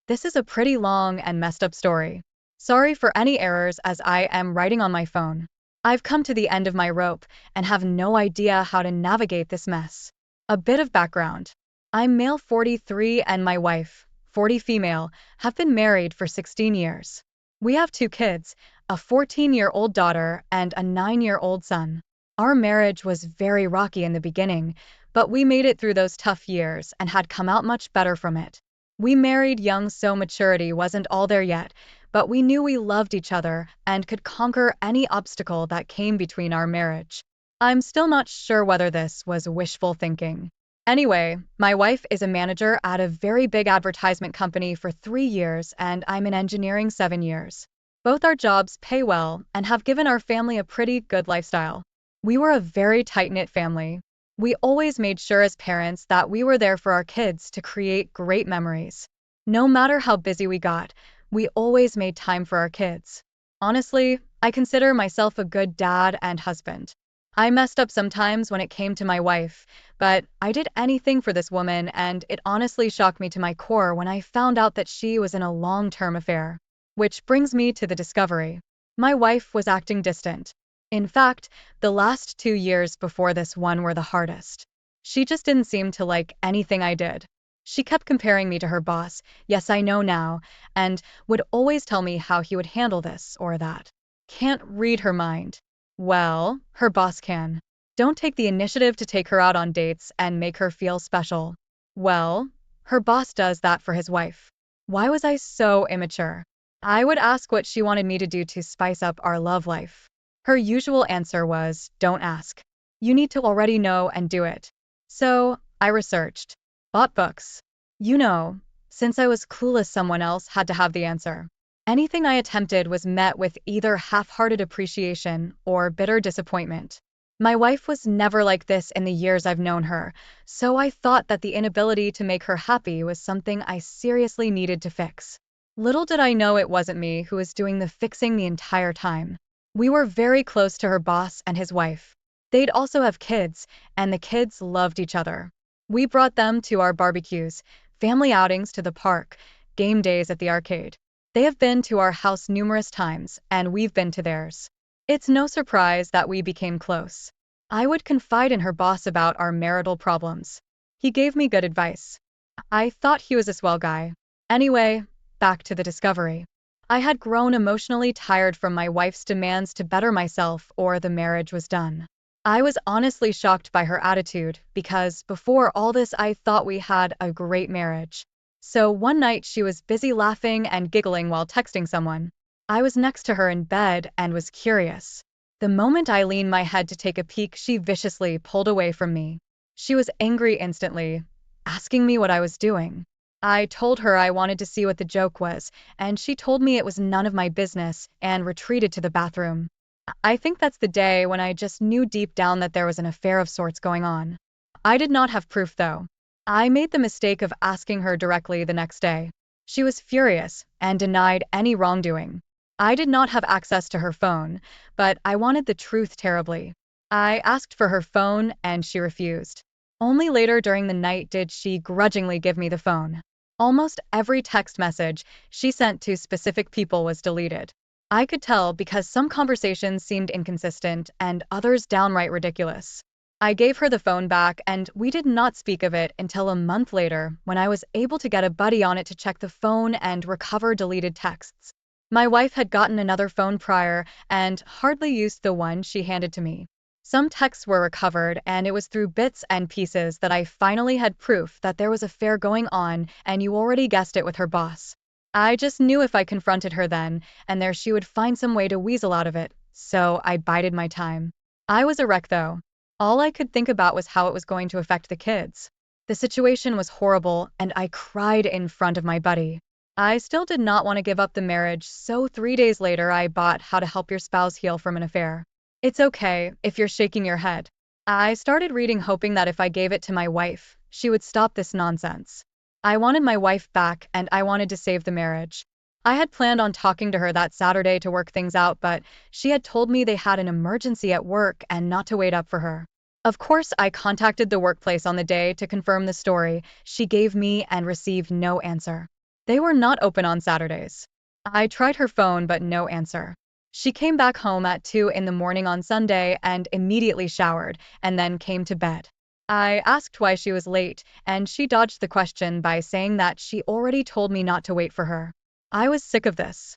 This is a pretty long and messed up story. Sorry for any errors as I am writing on my phone. I've come to the end of my rope and have no idea how to navigate this mess. A bit of background. I'm male 43 and my wife, 40 female, have been married for 16 years. We have two kids, a 14-year-old daughter and a 9-year-old son. Our marriage was very rocky in the beginning, but we made it through those tough years and had come out much better from it. We married young, so maturity wasn't all there yet, but we knew we loved each other and could conquer any obstacle that came between our marriage. I'm still not sure whether this was wishful thinking. Anyway, my wife is a manager at a very big advertisement company for 3 years, and I'm in engineering 7 years. Both our jobs pay well and have given our family a pretty good lifestyle. We were a very tight-knit family. We always made sure as parents that we were there for our kids to create great memories. No matter how busy we got, we always made time for our kids. Honestly, I consider myself a good dad and husband. I messed up sometimes when it came to my wife, but I did anything for this woman, and it honestly shocked me to my core when I found out that she was in a long-term affair. Which brings me to the discovery. My wife was acting distant. In fact, the last 2 years before this one were the hardest. She just didn't seem to like anything I did. She kept comparing me to her boss, yes I know now, and would always tell me how he would handle this or that. Can't read her mind. Well, her boss can. Don't take the initiative to take her out on dates and make her feel special. Well, her boss does that for his wife. Why was I so immature? I would ask what she wanted me to do to spice up our love life. Her usual answer was, don't ask. You need to already know and do it. So, I researched. Bought books. Since I was clueless, someone else had to have the answer. Anything I attempted was met with either half-hearted appreciation or bitter disappointment. My wife was never like this in the years I've known her, so I thought that the inability to make her happy was something I seriously needed to fix. Little did I know it wasn't me who was doing the fixing the entire time. We were very close to her boss and his wife. They'd also have kids, and the kids loved each other. We brought them to our barbecues, family outings to the park, game days at the arcade. They have been to our house numerous times, and we've been to theirs. It's no surprise that we became close. I would confide in her boss about our marital problems. He gave me good advice. I thought he was a swell guy. Anyway, back to the discovery. I had grown emotionally tired from my wife's demands to better myself or the marriage was done. I was honestly shocked by her attitude because before all this I thought we had a great marriage. So one night she was busy laughing and giggling while texting someone. I was next to her in bed and was curious. The moment I leaned my head to take a peek, she viciously pulled away from me. She was angry instantly, asking me what I was doing. I told her I wanted to see what the joke was, and she told me it was none of my business and retreated to the bathroom. I think that's the day when I just knew deep down that there was an affair of sorts going on. I did not have proof though. I made the mistake of asking her directly the next day. She was furious and denied any wrongdoing. I did not have access to her phone, but I wanted the truth terribly. I asked for her phone and she refused. Only later during the night did she grudgingly give me the phone. Almost every text message she sent to specific people was deleted. I could tell because some conversations seemed inconsistent and others downright ridiculous. I gave her the phone back and we did not speak of it until a month later when I was able to get a buddy on it to check the phone and recover deleted texts. My wife had gotten another phone prior and hardly used the one she handed to me. Some texts were recovered, and it was through bits and pieces that I finally had proof that there was an affair going on, and you already guessed it, with her boss. I just knew if I confronted her then and there she would find some way to weasel out of it, so I bided my time. I was a wreck though. All I could think about was how it was going to affect the kids. The situation was horrible, and I cried in front of my buddy. I still did not want to give up the marriage, so 3 days later I bought How to Help Your Spouse Heal from an Affair. It's okay if you're shaking your head. I started reading hoping that if I gave it to my wife, she would stop this nonsense. I wanted my wife back and I wanted to save the marriage. I had planned on talking to her that Saturday to work things out, but she had told me they had an emergency at work and not to wait up for her. Of course, I contacted the workplace on the day to confirm the story she gave me and received no answer. They were not open on Saturdays. I tried her phone, but no answer. She came back home at 2 in the morning on Sunday and immediately showered, and then came to bed. I asked why she was late, and she dodged the question by saying that she already told me not to wait for her. I was sick of this.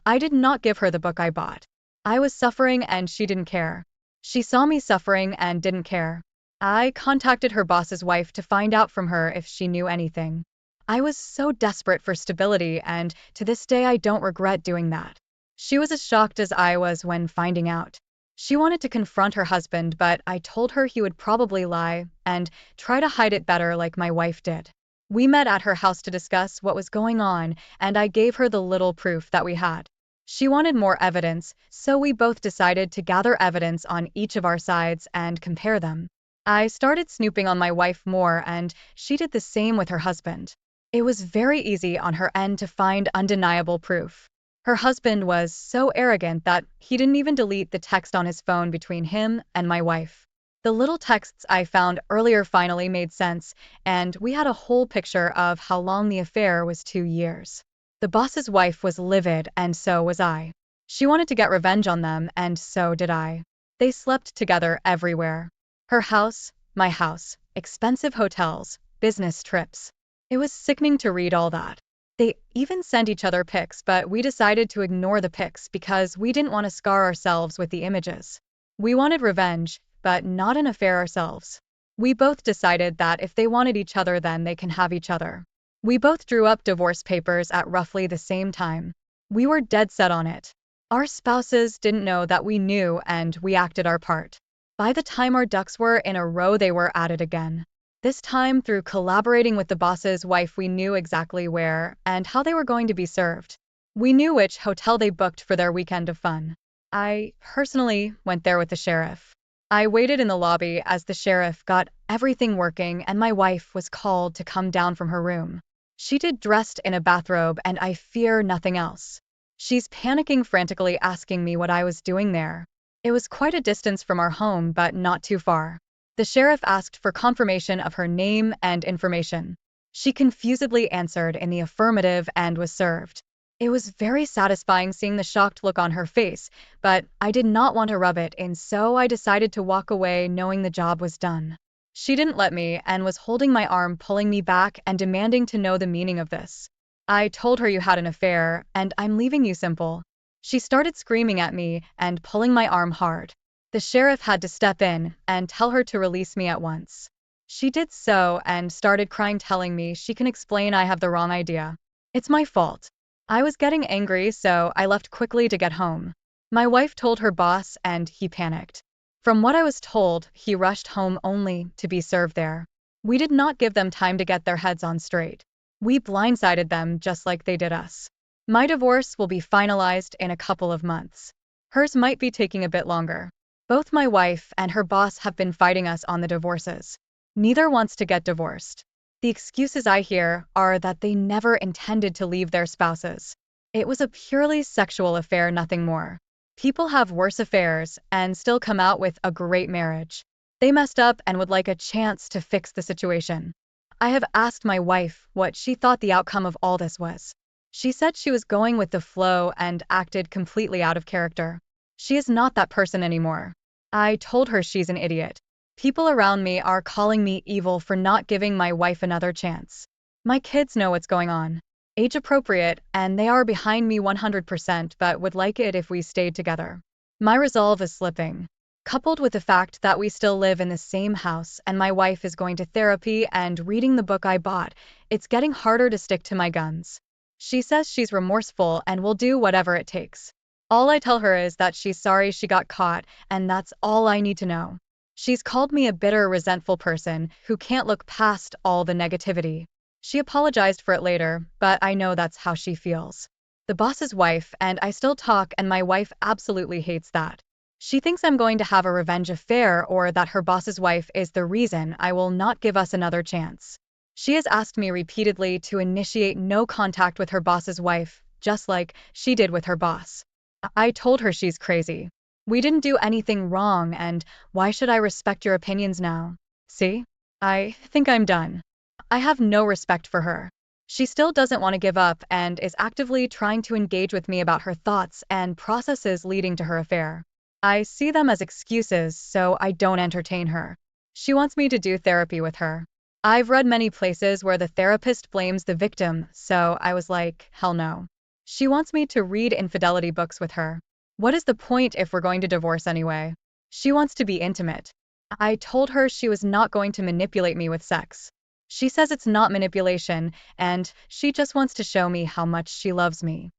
I did not give her the book I bought. I was suffering and she didn't care. She saw me suffering and didn't care. I contacted her boss's wife to find out from her if she knew anything. I was so desperate for stability, and to this day I don't regret doing that. She was as shocked as I was when finding out. She wanted to confront her husband, but I told her he would probably lie and try to hide it better like my wife did. We met at her house to discuss what was going on, and I gave her the little proof that we had. She wanted more evidence, so we both decided to gather evidence on each of our sides and compare them. I started snooping on my wife more, and she did the same with her husband. It was very easy on her end to find undeniable proof. Her husband was so arrogant that he didn't even delete the text on his phone between him and my wife. The little texts I found earlier finally made sense, and we had a whole picture of how long the affair was: 2 years. The boss's wife was livid, and so was I. She wanted to get revenge on them, and so did I. They slept together everywhere. Her house, my house, expensive hotels, business trips. It was sickening to read all that. They even sent each other pics, but we decided to ignore the pics because we didn't want to scar ourselves with the images. We wanted revenge, but not an affair ourselves. We both decided that if they wanted each other, then they can have each other. We both drew up divorce papers at roughly the same time. We were dead set on it. Our spouses didn't know that we knew, and we acted our part. By the time our ducks were in a row, they were at it again. This time, through collaborating with the boss's wife, we knew exactly where and how they were going to be served. We knew which hotel they booked for their weekend of fun. I personally went there with the sheriff. I waited in the lobby as the sheriff got everything working, and my wife was called to come down from her room. She did, dressed in a bathrobe, and I fear nothing else. She's panicking frantically, asking me what I was doing there. It was quite a distance from our home, but not too far. The sheriff asked for confirmation of her name and information. She confusedly answered in the affirmative and was served. It was very satisfying seeing the shocked look on her face, but I did not want to rub it in, so I decided to walk away knowing the job was done. She didn't let me and was holding my arm, pulling me back and demanding to know the meaning of this. I told her you had an affair, and I'm leaving you, simple. She started screaming at me and pulling my arm hard. The sheriff had to step in and tell her to release me at once. She did so and started crying, telling me she can explain I have the wrong idea. It's my fault. I was getting angry, so I left quickly to get home. My wife told her boss and he panicked. From what I was told, he rushed home only to be served there. We did not give them time to get their heads on straight. We blindsided them just like they did us. My divorce will be finalized in a couple of months. Hers might be taking a bit longer. Both my wife and her boss have been fighting us on the divorces. Neither wants to get divorced. The excuses I hear are that they never intended to leave their spouses. It was a purely sexual affair, nothing more. People have worse affairs and still come out with a great marriage. They messed up and would like a chance to fix the situation. I have asked my wife what she thought the outcome of all this was. She said she was going with the flow and acted completely out of character. She is not that person anymore. I told her she's an idiot. People around me are calling me evil for not giving my wife another chance. My kids know what's going on. Age appropriate, and they are behind me 100%, but would like it if we stayed together. My resolve is slipping. Coupled with the fact that we still live in the same house and my wife is going to therapy and reading the book I bought, it's getting harder to stick to my guns. She says she's remorseful and will do whatever it takes. All I tell her is that she's sorry she got caught, and that's all I need to know. She's called me a bitter, resentful person who can't look past all the negativity. She apologized for it later, but I know that's how she feels. The boss's wife and I still talk, and my wife absolutely hates that. She thinks I'm going to have a revenge affair, or that her boss's wife is the reason I will not give us another chance. She has asked me repeatedly to initiate no contact with her boss's wife, just like she did with her boss. I told her she's crazy. We didn't do anything wrong, and why should I respect your opinions now? See? I think I'm done. I have no respect for her. She still doesn't want to give up and is actively trying to engage with me about her thoughts and processes leading to her affair. I see them as excuses, so I don't entertain her. She wants me to do therapy with her. I've read many places where the therapist blames the victim, so I was like, hell no. She wants me to read infidelity books with her. What is the point if we're going to divorce anyway? She wants to be intimate. I told her she was not going to manipulate me with sex. She says it's not manipulation, and she just wants to show me how much she loves me.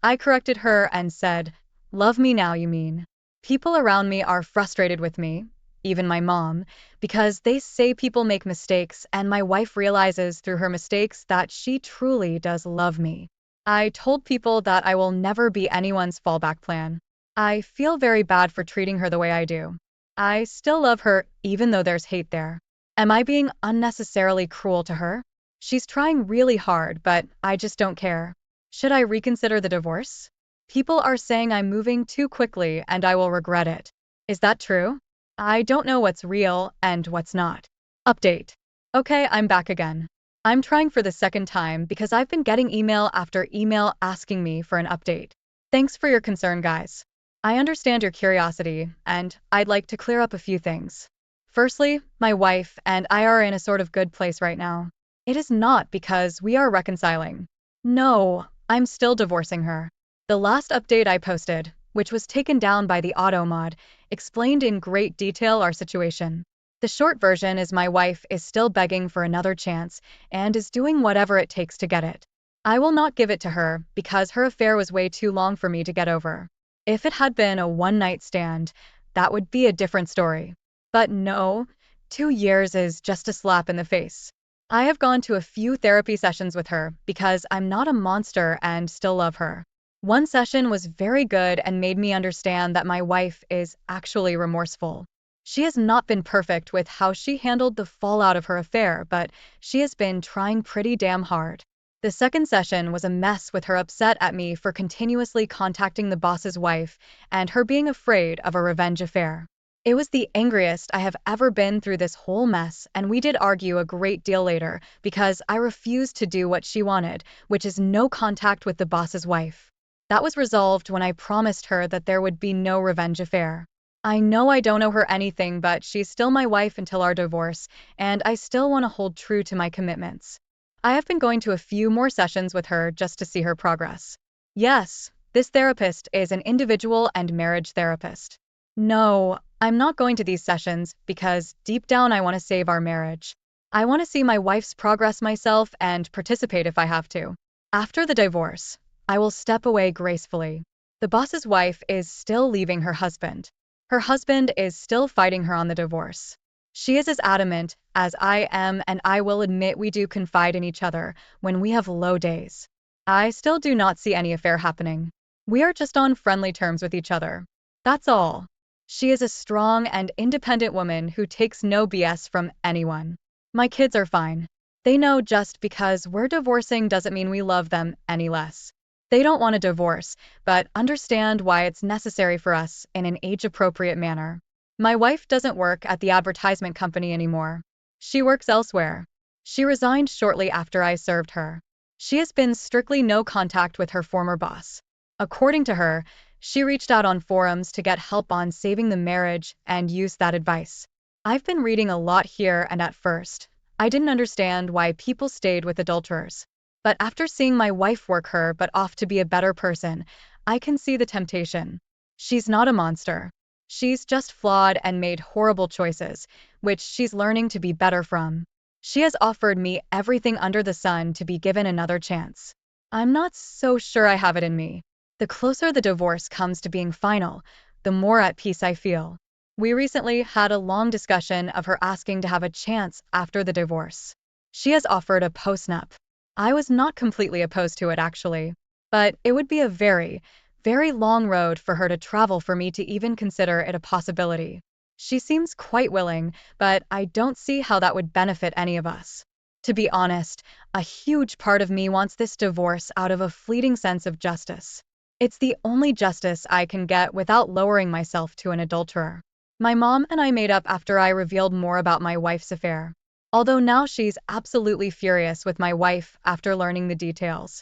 I corrected her and said, love me now, you mean? People around me are frustrated with me, even my mom, because they say people make mistakes, and my wife realizes through her mistakes that she truly does love me. I told people that I will never be anyone's fallback plan. I feel very bad for treating her the way I do. I still love her, even though there's hate there. Am I being unnecessarily cruel to her? She's trying really hard, but I just don't care. Should I reconsider the divorce? People are saying I'm moving too quickly and I will regret it. Is that true? I don't know what's real and what's not. Update. Okay, I'm back again. I'm trying for the second time because I've been getting email after email asking me for an update. Thanks for your concern, guys. I understand your curiosity, and I'd like to clear up a few things. Firstly, my wife and I are in a sort of good place right now. It is not because we are reconciling. No, I'm still divorcing her. The last update I posted, which was taken down by the auto mod, explained in great detail our situation. The short version is my wife is still begging for another chance and is doing whatever it takes to get it. I will not give it to her because her affair was way too long for me to get over. If it had been a one-night stand, that would be a different story. But no, 2 years is just a slap in the face. I have gone to a few therapy sessions with her because I'm not a monster and still love her. One session was very good and made me understand that my wife is actually remorseful. She has not been perfect with how she handled the fallout of her affair, but she has been trying pretty damn hard. The second session was a mess with her upset at me for continuously contacting the boss's wife and her being afraid of a revenge affair. It was the angriest I have ever been through this whole mess, and we did argue a great deal later because I refused to do what she wanted, which is no contact with the boss's wife. That was resolved when I promised her that there would be no revenge affair. I know I don't owe her anything, but she's still my wife until our divorce, and I still want to hold true to my commitments. I have been going to a few more sessions with her just to see her progress. Yes, this therapist is an individual and marriage therapist. No, I'm not going to these sessions because deep down I want to save our marriage. I want to see my wife's progress myself and participate if I have to. After the divorce, I will step away gracefully. The boss's wife is still leaving her husband. Her husband is still fighting her on the divorce. She is as adamant as I am, and I will admit we do confide in each other when we have low days. I still do not see any affair happening. We are just on friendly terms with each other. That's all. She is a strong and independent woman who takes no BS from anyone. My kids are fine. They know just because we're divorcing doesn't mean we love them any less. They don't want a divorce, but understand why it's necessary for us in an age-appropriate manner. My wife doesn't work at the advertisement company anymore. She works elsewhere. She resigned shortly after I served her. She has been strictly no contact with her former boss. According to her, she reached out on forums to get help on saving the marriage and used that advice. I've been reading a lot here, and at first, I didn't understand why people stayed with adulterers. But after seeing my wife work her butt off to be a better person, I can see the temptation. She's not a monster. She's just flawed and made horrible choices, which she's learning to be better from. She has offered me everything under the sun to be given another chance. I'm not so sure I have it in me. The closer the divorce comes to being final, the more at peace I feel. We recently had a long discussion of her asking to have a chance after the divorce. She has offered a postnup. I was not completely opposed to it actually, but it would be a very, very long road for her to travel for me to even consider it a possibility. She seems quite willing, but I don't see how that would benefit any of us. To be honest, a huge part of me wants this divorce out of a fleeting sense of justice. It's the only justice I can get without lowering myself to an adulterer. My mom and I made up after I revealed more about my wife's affair. Although now she's absolutely furious with my wife after learning the details.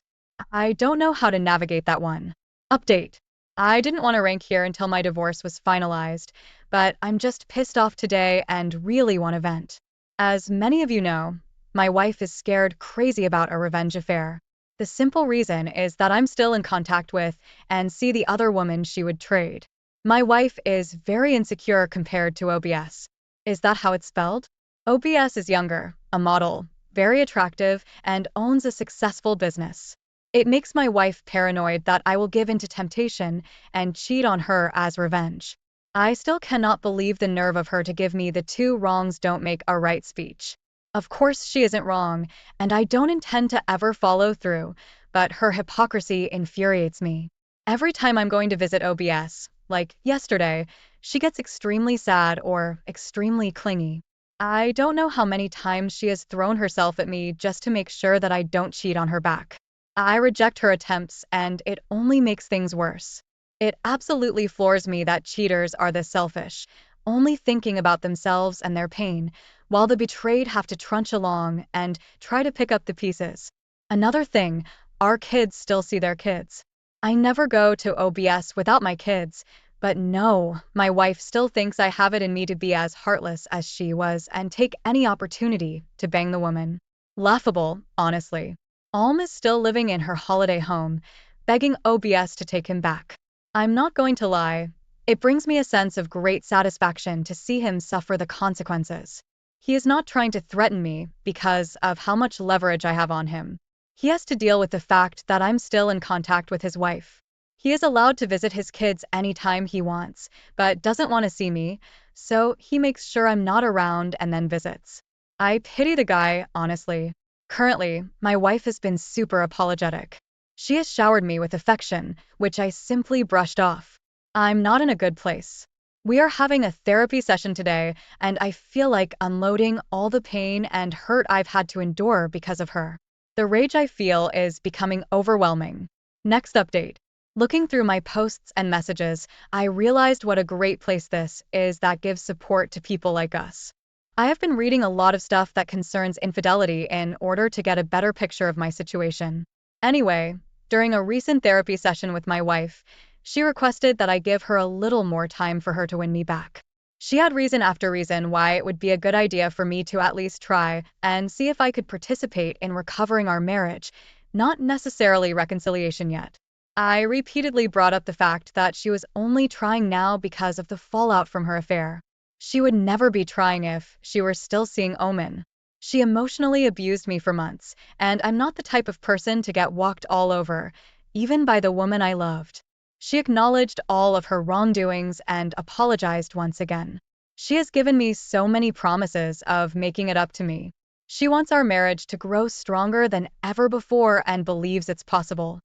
I don't know how to navigate that one. Update. I didn't want to rank here until my divorce was finalized, but I'm just pissed off today and really want to vent. As many of you know, my wife is scared crazy about a revenge affair. The simple reason is that I'm still in contact with and see the other woman she would trade. My wife is very insecure compared to OBS. Is that how it's spelled? OBS is younger, a model, very attractive, and owns a successful business. It makes my wife paranoid that I will give in to temptation and cheat on her as revenge. I still cannot believe the nerve of her to give me the two wrongs don't make a right speech. Of course she isn't wrong, and I don't intend to ever follow through, but her hypocrisy infuriates me. Every time I'm going to visit OBS, like yesterday, she gets extremely sad or extremely clingy. I don't know how many times she has thrown herself at me just to make sure that I don't cheat on her back. I reject her attempts, and it only makes things worse. It absolutely floors me that cheaters are this selfish, only thinking about themselves and their pain, while the betrayed have to trudge along and try to pick up the pieces. Another thing, our kids still see their kids. I never go to OBS without my kids, but no, my wife still thinks I have it in me to be as heartless as she was and take any opportunity to bang the woman. Laughable, honestly. Alm is still living in her holiday home, begging OBS to take him back. I'm not going to lie, it brings me a sense of great satisfaction to see him suffer the consequences. He is not trying to threaten me because of how much leverage I have on him. He has to deal with the fact that I'm still in contact with his wife. He is allowed to visit his kids anytime he wants, but doesn't want to see me, so he makes sure I'm not around and then visits. I pity the guy, honestly. Currently, my wife has been super apologetic. She has showered me with affection, which I simply brushed off. I'm not in a good place. We are having a therapy session today, and I feel like unloading all the pain and hurt I've had to endure because of her. The rage I feel is becoming overwhelming. Next update. Looking through my posts and messages, I realized what a great place this is that gives support to people like us. I have been reading a lot of stuff that concerns infidelity in order to get a better picture of my situation. Anyway, during a recent therapy session with my wife, she requested that I give her a little more time for her to win me back. She had reason after reason why it would be a good idea for me to at least try and see if I could participate in recovering our marriage, not necessarily reconciliation yet. I repeatedly brought up the fact that she was only trying now because of the fallout from her affair. She would never be trying if she were still seeing Omen. She emotionally abused me for months, and I'm not the type of person to get walked all over, even by the woman I loved. She acknowledged all of her wrongdoings and apologized once again. She has given me so many promises of making it up to me. She wants our marriage to grow stronger than ever before and believes it's possible.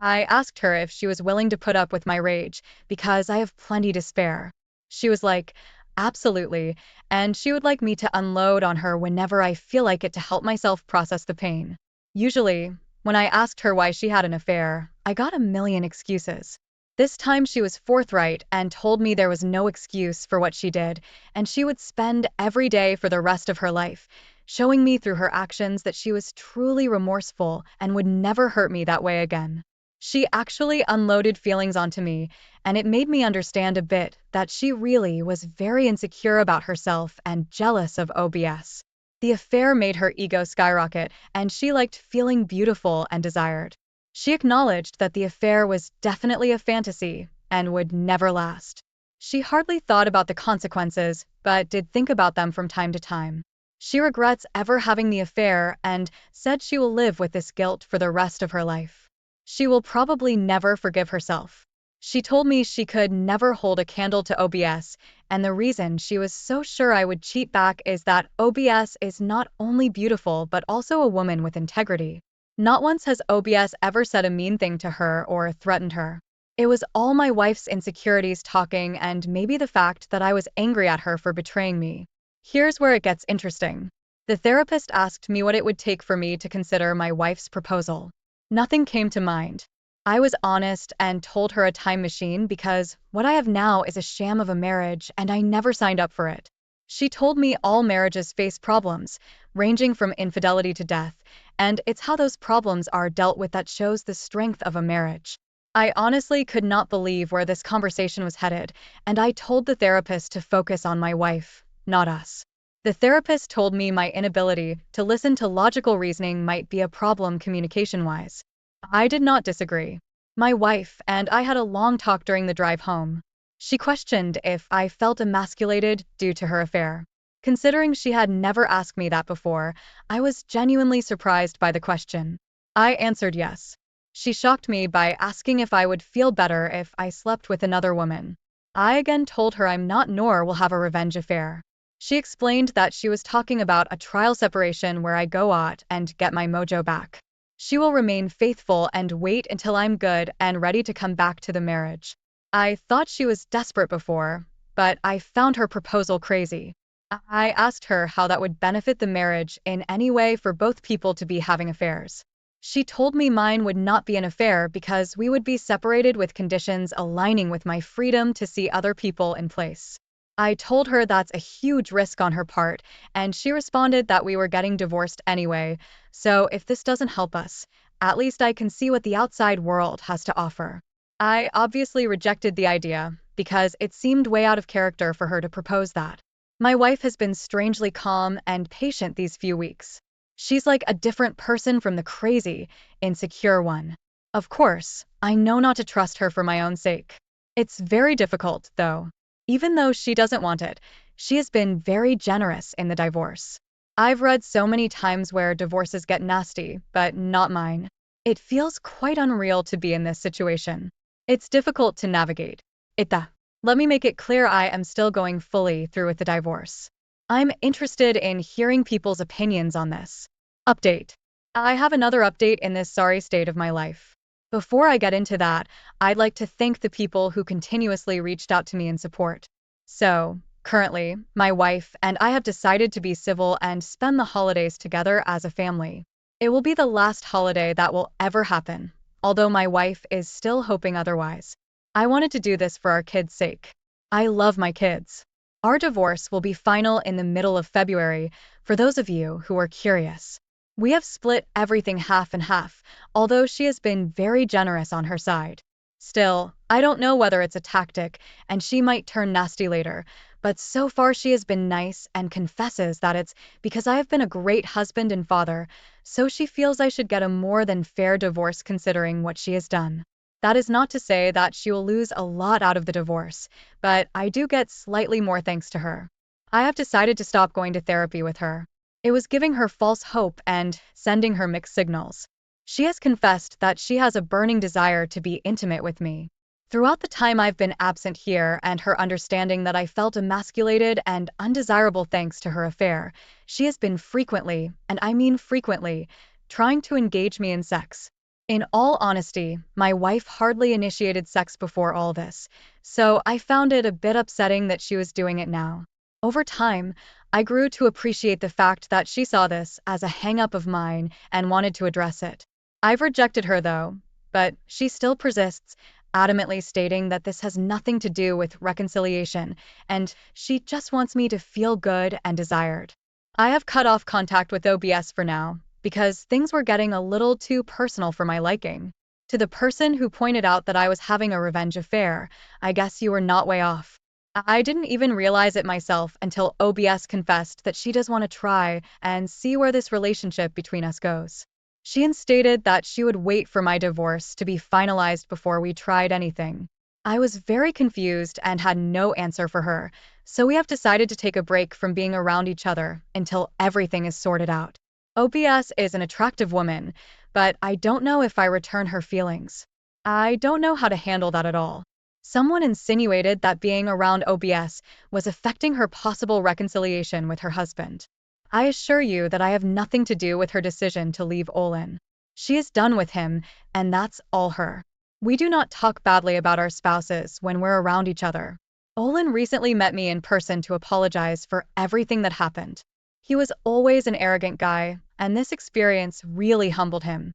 I asked her if she was willing to put up with my rage, because I have plenty to spare. She was like, absolutely, and she would like me to unload on her whenever I feel like it to help myself process the pain. Usually, when I asked her why she had an affair, I got a million excuses. This time she was forthright and told me there was no excuse for what she did, and she would spend every day for the rest of her life, showing me through her actions that she was truly remorseful and would never hurt me that way again. She actually unloaded feelings onto me, and it made me understand a bit that she really was very insecure about herself and jealous of OBS. The affair made her ego skyrocket, and she liked feeling beautiful and desired. She acknowledged that the affair was definitely a fantasy and would never last. She hardly thought about the consequences, but did think about them from time to time. She regrets ever having the affair and said she will live with this guilt for the rest of her life. She will probably never forgive herself. She told me she could never hold a candle to OBS, and the reason she was so sure I would cheat back is that OBS is not only beautiful but also a woman with integrity. Not once has OBS ever said a mean thing to her or threatened her. It was all my wife's insecurities talking and maybe the fact that I was angry at her for betraying me. Here's where it gets interesting. The therapist asked me what it would take for me to consider my wife's proposal. Nothing came to mind. I was honest and told her a time machine because what I have now is a sham of a marriage and I never signed up for it. She told me all marriages face problems, ranging from infidelity to death, and it's how those problems are dealt with that shows the strength of a marriage. I honestly could not believe where this conversation was headed, and I told the therapist to focus on my wife, not us. The therapist told me my inability to listen to logical reasoning might be a problem communication-wise. I did not disagree. My wife and I had a long talk during the drive home. She questioned if I felt emasculated due to her affair. Considering she had never asked me that before, I was genuinely surprised by the question. I answered yes. She shocked me by asking if I would feel better if I slept with another woman. I again told her I'm not nor will have a revenge affair. She explained that she was talking about a trial separation where I go out and get my mojo back. She will remain faithful and wait until I'm good and ready to come back to the marriage. I thought she was desperate before, but I found her proposal crazy. I asked her how that would benefit the marriage in any way for both people to be having affairs. She told me mine would not be an affair because we would be separated with conditions aligning with my freedom to see other people in place. I told her that's a huge risk on her part, and she responded that we were getting divorced anyway, so if this doesn't help us, at least I can see what the outside world has to offer. I obviously rejected the idea because it seemed way out of character for her to propose that. My wife has been strangely calm and patient these few weeks. She's like a different person from the crazy, insecure one. Of course, I know not to trust her for my own sake. It's very difficult, though. Even though she doesn't want it, she has been very generous in the divorce. I've read so many times where divorces get nasty, but not mine. It feels quite unreal to be in this situation. It's difficult to navigate. Let me make it clear I am still going fully through with the divorce. I'm interested in hearing people's opinions on this. Update. I have another update in this sorry state of my life. Before I get into that, I'd like to thank the people who continuously reached out to me in support. So, currently, my wife and I have decided to be civil and spend the holidays together as a family. It will be the last holiday that will ever happen, although my wife is still hoping otherwise. I wanted to do this for our kids' sake. I love my kids. Our divorce will be final in the middle of February, for those of you who are curious. We have split everything half and half, although she has been very generous on her side. Still, I don't know whether it's a tactic, and she might turn nasty later, but so far she has been nice and confesses that it's because I have been a great husband and father, so she feels I should get a more than fair divorce considering what she has done. That is not to say that she will lose a lot out of the divorce, but I do get slightly more thanks to her. I have decided to stop going to therapy with her. It was giving her false hope and sending her mixed signals. She has confessed that she has a burning desire to be intimate with me. Throughout the time I've been absent here and her understanding that I felt emasculated and undesirable thanks to her affair, she has been frequently, and I mean frequently, trying to engage me in sex. In all honesty, my wife hardly initiated sex before all this, so I found it a bit upsetting that she was doing it now. Over time, I grew to appreciate the fact that she saw this as a hang-up of mine and wanted to address it. I've rejected her though, but she still persists, adamantly stating that this has nothing to do with reconciliation, and she just wants me to feel good and desired. I have cut off contact with OBS for now, because things were getting a little too personal for my liking. To the person who pointed out that I was having a revenge affair, I guess you were not way off. I didn't even realize it myself until OBS confessed that she does want to try and see where this relationship between us goes. She stated that she would wait for my divorce to be finalized before we tried anything. I was very confused and had no answer for her, so we have decided to take a break from being around each other until everything is sorted out. OBS is an attractive woman, but I don't know if I return her feelings. I don't know how to handle that at all. Someone insinuated that being around OBS was affecting her possible reconciliation with her husband. I assure you that I have nothing to do with her decision to leave Olin. She is done with him, and that's all her. We do not talk badly about our spouses when we're around each other. Olin recently met me in person to apologize for everything that happened. He was always an arrogant guy, and this experience really humbled him.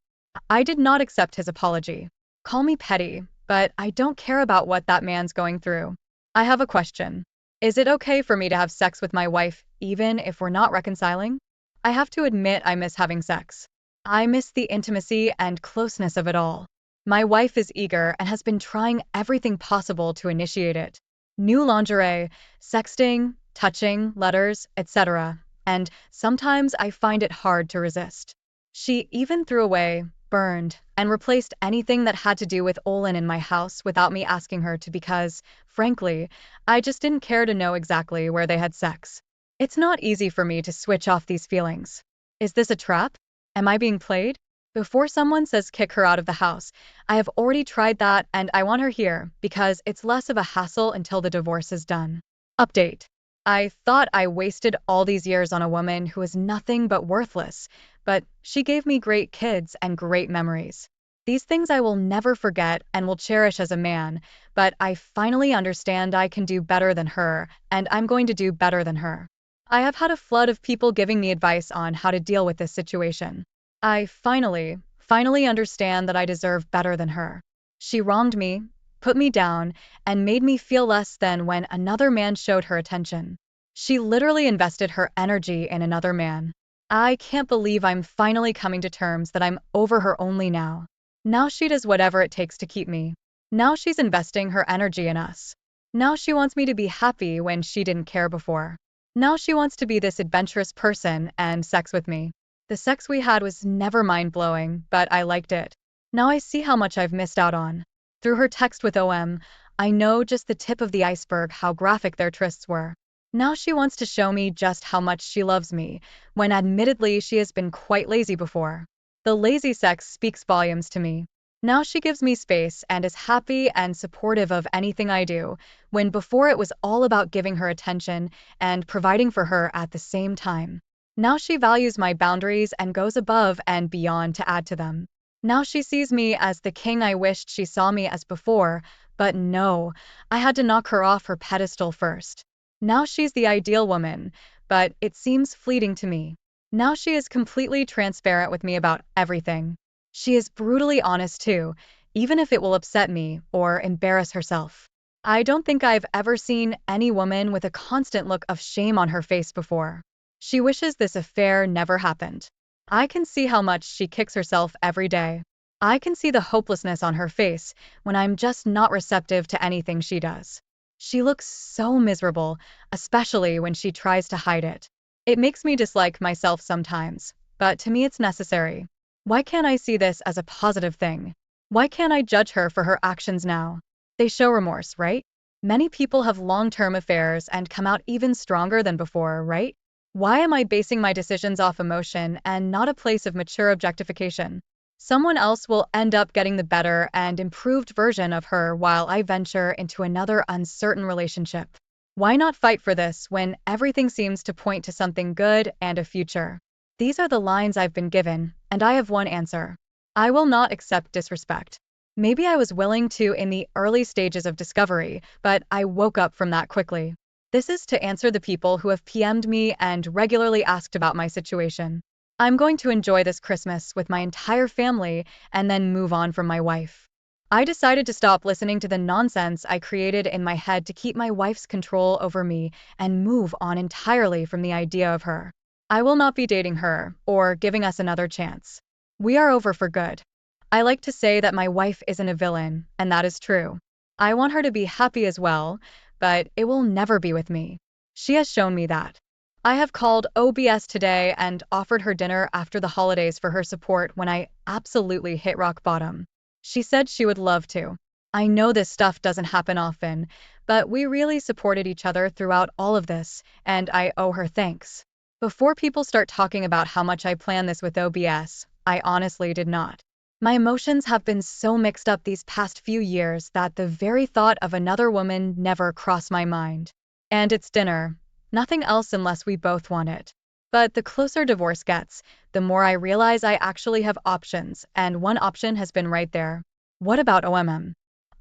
I did not accept his apology. Call me petty, but I don't care about what that man's going through. I have a question. Is it okay for me to have sex with my wife even if we're not reconciling? I have to admit I miss having sex. I miss the intimacy and closeness of it all. My wife is eager and has been trying everything possible to initiate it. New lingerie, sexting, touching, letters, etc. And sometimes I find it hard to resist. She even threw away, burned, and replaced anything that had to do with Olin in my house without me asking her to because, frankly, I just didn't care to know exactly where they had sex. It's not easy for me to switch off these feelings. Is this a trap? Am I being played? Before someone says kick her out of the house, I have already tried that and I want her here because it's less of a hassle until the divorce is done. Update. I thought I wasted all these years on a woman who is nothing but worthless, but she gave me great kids and great memories. These things I will never forget and will cherish as a man, but I finally understand I can do better than her, and I'm going to do better than her. I have had a flood of people giving me advice on how to deal with this situation. I finally understand that I deserve better than her. She wronged me, put me down, and made me feel less than when another man showed her attention. She literally invested her energy in another man. I can't believe I'm finally coming to terms that I'm over her only now. Now she does whatever it takes to keep me. Now she's investing her energy in us. Now she wants me to be happy when she didn't care before. Now she wants to be this adventurous person and sex with me. The sex we had was never mind-blowing, but I liked it. Now I see how much I've missed out on. Through her text with OM, I know just the tip of the iceberg how graphic their trysts were. Now she wants to show me just how much she loves me, when admittedly she has been quite lazy before. The lazy sex speaks volumes to me. Now she gives me space and is happy and supportive of anything I do, when before it was all about giving her attention and providing for her at the same time. Now she values my boundaries and goes above and beyond to add to them. Now she sees me as the king I wished she saw me as before, but no, I had to knock her off her pedestal first. Now she's the ideal woman, but it seems fleeting to me. Now she is completely transparent with me about everything. She is brutally honest too, even if it will upset me or embarrass herself. I don't think I've ever seen any woman with a constant look of shame on her face before. She wishes this affair never happened. I can see how much she kicks herself every day. I can see the hopelessness on her face when I'm just not receptive to anything she does. She looks so miserable, especially when she tries to hide it. It makes me dislike myself sometimes, but to me it's necessary. Why can't I see this as a positive thing? Why can't I judge her for her actions now? They show remorse, right? Many people have long-term affairs and come out even stronger than before, right? Why am I basing my decisions off emotion and not a place of mature objectification? Someone else will end up getting the better and improved version of her while I venture into another uncertain relationship. Why not fight for this when everything seems to point to something good and a future? These are the lines I've been given, and I have one answer. I will not accept disrespect. Maybe I was willing to in the early stages of discovery, but I woke up from that quickly. This is to answer the people who have PM'd me and regularly asked about my situation. I'm going to enjoy this Christmas with my entire family and then move on from my wife. I decided to stop listening to the nonsense I created in my head to keep my wife's control over me and move on entirely from the idea of her. I will not be dating her or giving us another chance. We are over for good. I like to say that my wife isn't a villain, and that is true. I want her to be happy as well, but it will never be with me. She has shown me that. I have called OBS today and offered her dinner after the holidays for her support when I absolutely hit rock bottom. She said she would love to. I know this stuff doesn't happen often, but we really supported each other throughout all of this, and I owe her thanks. Before people start talking about how much I planned this with OBS, I honestly did not. My emotions have been so mixed up these past few years that the very thought of another woman never crossed my mind. And it's dinner. Nothing else unless we both want it. But the closer divorce gets, the more I realize I actually have options, and one option has been right there. What about OMM?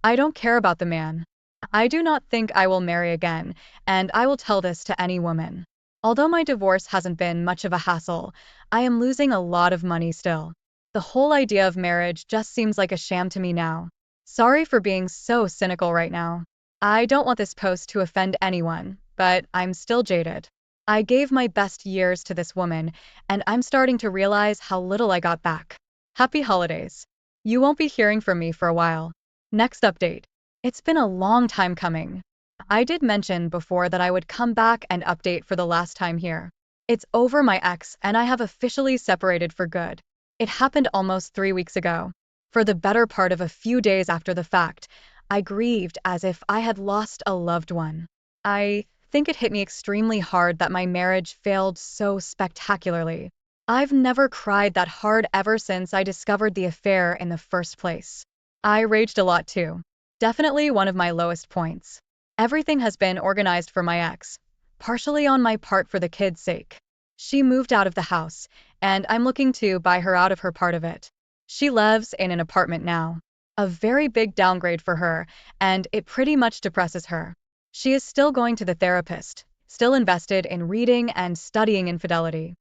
I don't care about the man. I do not think I will marry again, and I will tell this to any woman. Although my divorce hasn't been much of a hassle, I am losing a lot of money still. The whole idea of marriage just seems like a sham to me now. Sorry for being so cynical right now. I don't want this post to offend anyone, but I'm still jaded. I gave my best years to this woman, and I'm starting to realize how little I got back. Happy holidays. You won't be hearing from me for a while. Next update. It's been a long time coming. I did mention before that I would come back and update for the last time here. It's over my ex, and I have officially separated for good. It happened almost 3 weeks ago. For the better part of a few days after the fact, I grieved as if I had lost a loved one. I think it hit me extremely hard that my marriage failed so spectacularly. I've never cried that hard ever since I discovered the affair in the first place. I raged a lot too. Definitely one of my lowest points. Everything has been organized for my ex, partially on my part for the kids' sake. She moved out of the house, and I'm looking to buy her out of her part of it. She lives in an apartment now. A very big downgrade for her, and it pretty much depresses her. She is still going to the therapist, still invested in reading and studying infidelity.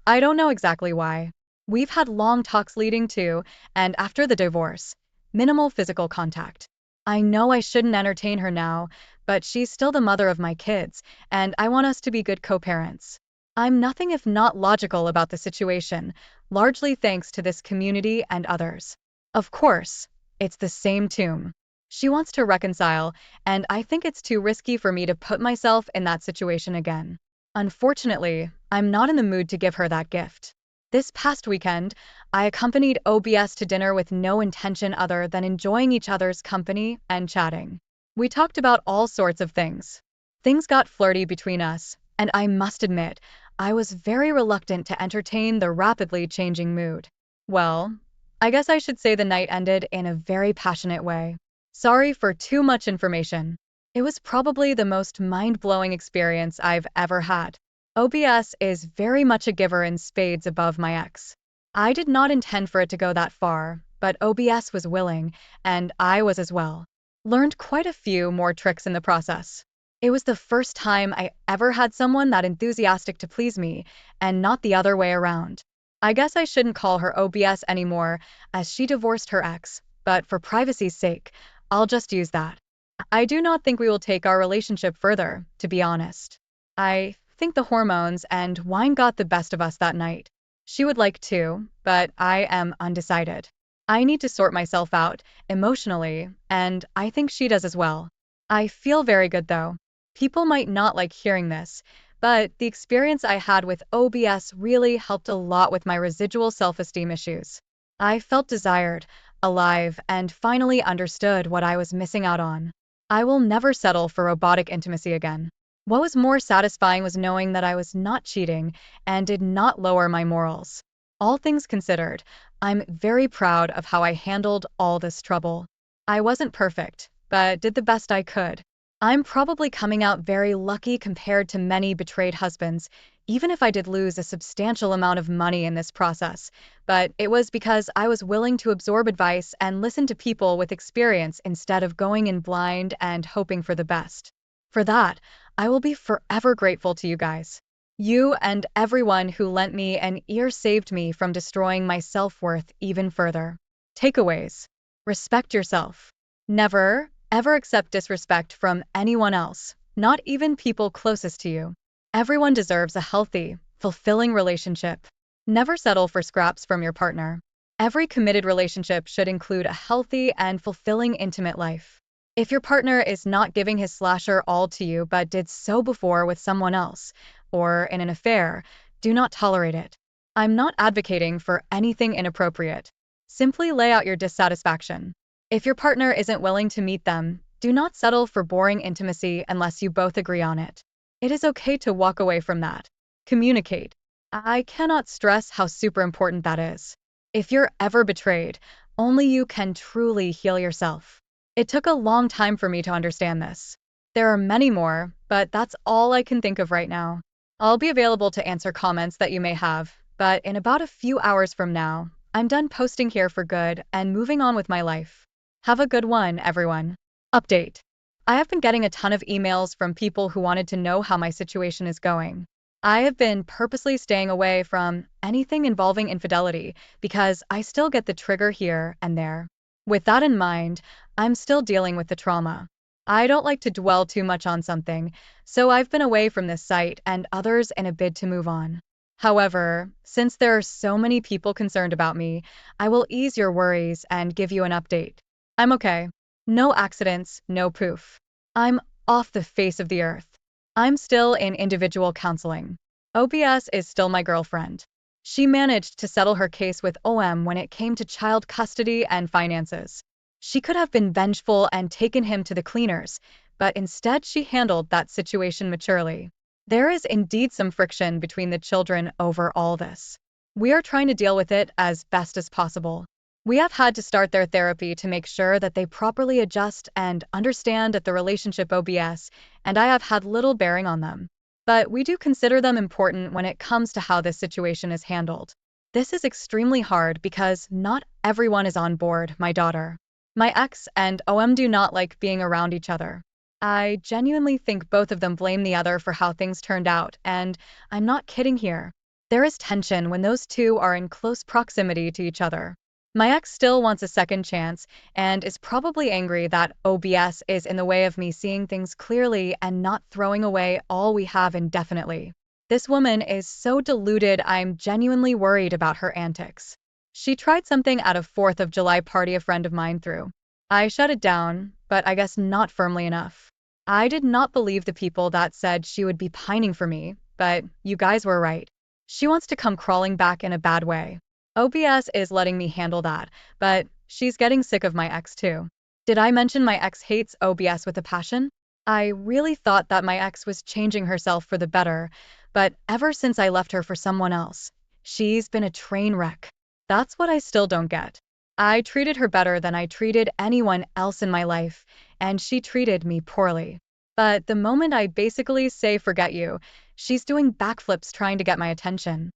I don't know exactly why. We've had long talks leading to, and after the divorce, minimal physical contact. I know I shouldn't entertain her now, but she's still the mother of my kids, and I want us to be good co-parents. I'm nothing if not logical about the situation, largely thanks to this community and others. Of course, it's the same tune. She wants to reconcile, and I think it's too risky for me to put myself in that situation again. Unfortunately, I'm not in the mood to give her that gift. This past weekend, I accompanied OBS to dinner with no intention other than enjoying each other's company and chatting. We talked about all sorts of things. Things got flirty between us, and I must admit, I was very reluctant to entertain the rapidly changing mood. Well, I guess I should say the night ended in a very passionate way. Sorry for too much information. It was probably the most mind-blowing experience I've ever had. OBS is very much a giver in spades above my ex. I did not intend for it to go that far, but OBS was willing, and I was as well. Learned quite a few more tricks in the process. It was the first time I ever had someone that enthusiastic to please me, and not the other way around. I guess I shouldn't call her OBS anymore, as she divorced her ex, but for privacy's sake, I'll just use that. I do not think we will take our relationship further, to be honest. I think the hormones and wine got the best of us that night. She would like to, but I am undecided. I need to sort myself out, emotionally, and I think she does as well. I feel very good though. People might not like hearing this, but the experience I had with OBS really helped a lot with my residual self-esteem issues. I felt desired, alive, and finally understood what I was missing out on. I will never settle for robotic intimacy again. What was more satisfying was knowing that I was not cheating and did not lower my morals. All things considered, I'm very proud of how I handled all this trouble. I wasn't perfect, but did the best I could. I'm probably coming out very lucky compared to many betrayed husbands, even if I did lose a substantial amount of money in this process, but it was because I was willing to absorb advice and listen to people with experience instead of going in blind and hoping for the best. For that, I will be forever grateful to you guys. You and everyone who lent me an ear saved me from destroying my self-worth even further. Takeaways. Respect yourself. Never, ever accept disrespect from anyone else, not even people closest to you. Everyone deserves a healthy, fulfilling relationship. Never settle for scraps from your partner. Every committed relationship should include a healthy and fulfilling intimate life. If your partner is not giving his slasher all to you but did so before with someone else, or in an affair, do not tolerate it. I'm not advocating for anything inappropriate. Simply lay out your dissatisfaction. If your partner isn't willing to meet them, do not settle for boring intimacy unless you both agree on it. It is okay to walk away from that. Communicate. I cannot stress how super important that is. If you're ever betrayed, only you can truly heal yourself. It took a long time for me to understand this. There are many more, but that's all I can think of right now. I'll be available to answer comments that you may have, but in about a few hours from now, I'm done posting here for good and moving on with my life. Have a good one, everyone. Update. I have been getting a ton of emails from people who wanted to know how my situation is going. I have been purposely staying away from anything involving infidelity because I still get the trigger here and there. With that in mind, I'm still dealing with the trauma. I don't like to dwell too much on something, so I've been away from this site and others in a bid to move on. However, since there are so many people concerned about me, I will ease your worries and give you an update. I'm okay. No accidents, no poof. I'm off the face of the earth. I'm still in individual counseling. OBS is still my girlfriend. She managed to settle her case with OM when it came to child custody and finances. She could have been vengeful and taken him to the cleaners, but instead she handled that situation maturely. There is indeed some friction between the children over all this. We are trying to deal with it as best as possible. We have had to start their therapy to make sure that they properly adjust and understand that the relationship OBS and I have had little bearing on them. But we do consider them important when it comes to how this situation is handled. This is extremely hard because not everyone is on board, my daughter. My ex and OM do not like being around each other. I genuinely think both of them blame the other for how things turned out, and I'm not kidding here. There is tension when those two are in close proximity to each other. My ex still wants a second chance and is probably angry that OBS is in the way of me seeing things clearly and not throwing away all we have indefinitely. This woman is so deluded, I'm genuinely worried about her antics. She tried something at a 4th of July party a friend of mine threw. I shut it down, but I guess not firmly enough. I did not believe the people that said she would be pining for me, but you guys were right. She wants to come crawling back in a bad way. OBS is letting me handle that, but she's getting sick of my ex too. Did I mention my ex hates OBS with a passion? I really thought that my ex was changing herself for the better, but ever since I left her for someone else, she's been a train wreck. That's what I still don't get. I treated her better than I treated anyone else in my life, and she treated me poorly. But the moment I basically say forget you, she's doing backflips trying to get my attention.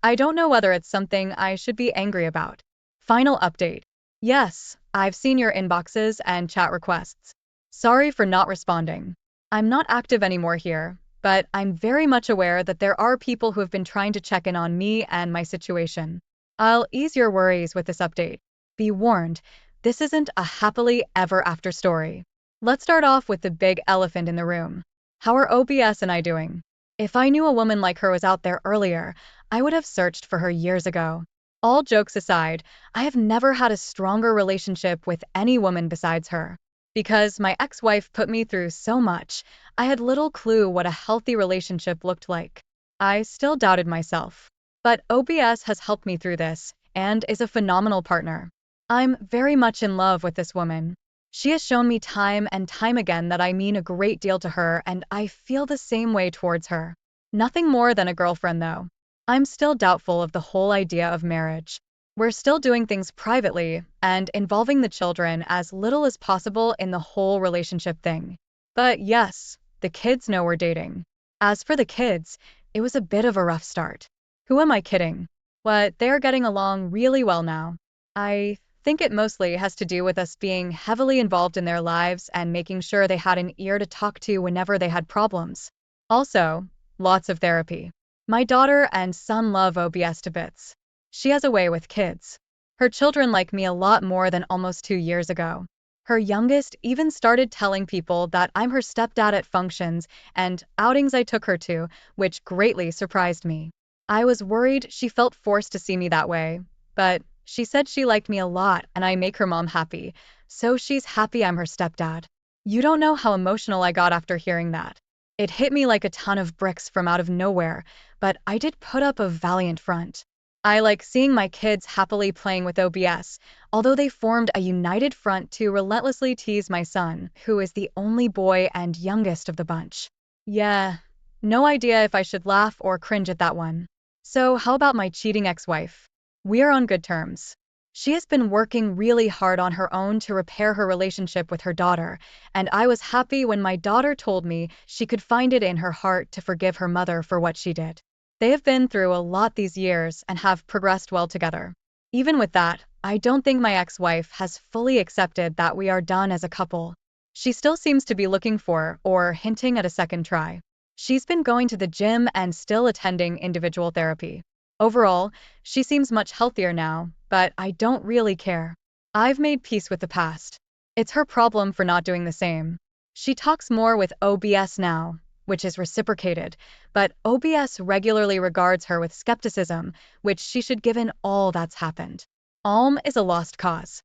I don't know whether it's something I should be angry about. Final update. Yes, I've seen your inboxes and chat requests. Sorry for not responding. I'm not active anymore here, but I'm very much aware that there are people who have been trying to check in on me and my situation. I'll ease your worries with this update. Be warned, this isn't a happily ever after story. Let's start off with the big elephant in the room. How are OBS and I doing? If I knew a woman like her was out there earlier, I would have searched for her years ago. All jokes aside, I have never had a stronger relationship with any woman besides her. Because my ex-wife put me through so much, I had little clue what a healthy relationship looked like. I still doubted myself. But OBS has helped me through this, and is a phenomenal partner. I'm very much in love with this woman. She has shown me time and time again that I mean a great deal to her, and I feel the same way towards her. Nothing more than a girlfriend, though. I'm still doubtful of the whole idea of marriage. We're still doing things privately and involving the children as little as possible in the whole relationship thing. But yes, the kids know we're dating. As for the kids, it was a bit of a rough start. Who am I kidding? What, they're getting along really well now. I think it mostly has to do with us being heavily involved in their lives and making sure they had an ear to talk to whenever they had problems. Also, lots of therapy. My daughter and son love OBS to bits. She has a way with kids. Her children like me a lot more than almost 2 years ago. Her youngest even started telling people that I'm her stepdad at functions and outings I took her to, which greatly surprised me. I was worried she felt forced to see me that way, but she said she liked me a lot and I make her mom happy, so she's happy I'm her stepdad. You don't know how emotional I got after hearing that. It hit me like a ton of bricks from out of nowhere, but I did put up a valiant front. I like seeing my kids happily playing with OBS, although they formed a united front to relentlessly tease my son, who is the only boy and youngest of the bunch. Yeah, no idea if I should laugh or cringe at that one. So how about my cheating ex-wife? We are on good terms. She has been working really hard on her own to repair her relationship with her daughter, and I was happy when my daughter told me she could find it in her heart to forgive her mother for what she did. They have been through a lot these years and have progressed well together. Even with that, I don't think my ex-wife has fully accepted that we are done as a couple. She still seems to be looking for or hinting at a second try. She's been going to the gym and still attending individual therapy. Overall, she seems much healthier now, but I don't really care. I've made peace with the past. It's her problem for not doing the same. She talks more with OBS now, which is reciprocated, but OBS regularly regards her with skepticism, which she should given all that's happened. Alm is a lost cause.